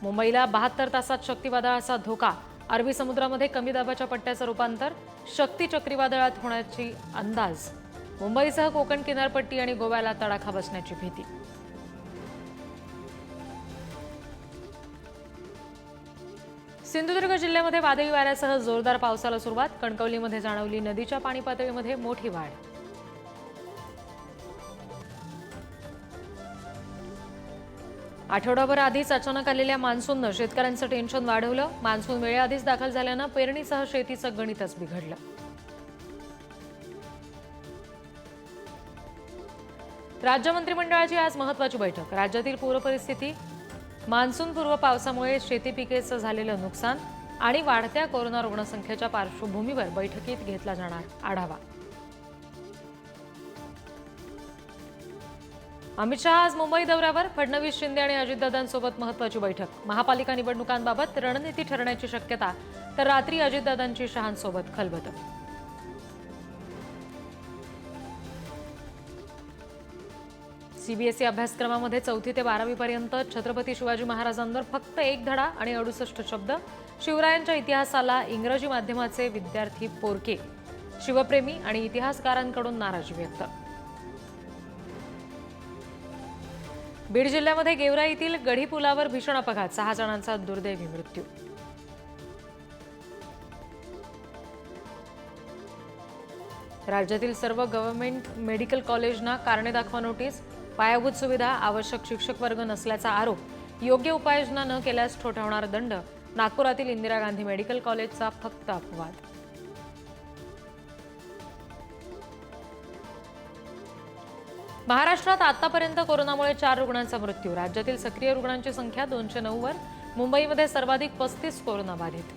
मुंबईला 72 तासात चक्रीवादळाचा धोका, अरबी समुद्रामध्ये कमी दाबाच्या पट्ट्याचं रूपांतर शक्ती चक्रीवादळात होण्याची अंदाज, मुंबईसह कोकण किनारपट्टी आणि गोव्याला तडाखा बसण्याची भीती. सिंधुदुर्ग जिल्ह्यामध्ये वादळी वाऱ्यासह जोरदार पावसाला सुरुवात, कणकवलीमध्ये जाणवली नदीच्या पाणी पातळीमध्ये मोठी वाढ. आठवडाभर आधीच अचानक आलेल्या मान्सूननं शेतकऱ्यांचं टेन्शन वाढवलं. मान्सून वेळेआधीच दाखल झाल्यानं पेरणीसह शेतीचं गणितच बिघडलं. राज्य मंत्रिमंडळाची आज महत्त्वाची बैठक. राज्यातील पूरपरिस्थिती, मान्सूनपूर्व पावसामुळे शेती पिकेचं झालेलं नुकसान आणि वाढत्या कोरोना रुग्णसंख्येच्या पार्श्वभूमीवर बैठकीत घेतला जाणार आढावा. अमित शहा आज मुंबई दौऱ्यावर. फडणवीस, शिंदे आणि अजितदादांसोबत महत्त्वाची बैठक. महापालिका निवडणुकांबाबत रणनीती ठरण्याची शक्यता, तर रात्री अजितदादांची शहांसोबत खलबतं. सीबीएसई अभ्यासक्रमामध्ये 4वी ते 12वी पर्यंत छत्रपती शिवाजी महाराजांवर फक्त एक धडा आणि 68 शब्द. शिवरायांच्या इतिहासाला इंग्रजी माध्यमाचे विद्यार्थी पोरके. शिवप्रेमी आणि इतिहासकारांकडून नाराजी व्यक्त. बीड जिल्ह्यामध्ये गेवरा येथील गढी पुलावर भीषण अपघात, 6 जणांचा दुर्दैवी मृत्यू. राज्यातील सर्व गव्हर्नमेंट मेडिकल कॉलेजना कारणे दाखवा नोटीस. पायाभूत सुविधा, आवश्यक शिक्षक वर्ग नसल्याचा आरोप. योग्य उपाययोजना न केल्यास ठोठावणार दंड. नागपुरातील इंदिरा गांधी मेडिकल कॉलेजचा फक्त अपवाद. महाराष्ट्रात आतापर्यंत कोरोनामुळे 4 रुग्णांचा मृत्यू. राज्यातील सक्रिय रुग्णांची संख्या 209 वर. मुंबईमध्ये सर्वाधिक 35 कोरोना बाधित.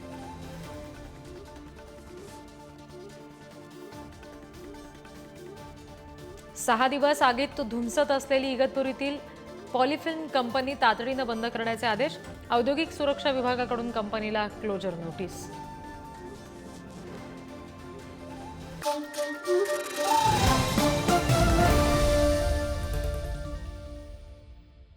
सहा दिवस आगीत धुमसत असलेली इगतपुरीतील पॉलिफिल्म कंपनी तातडीनं बंद करण्याचे आदेश. औद्योगिक सुरक्षा विभागाकडून कंपनीला क्लोजर नोटीस.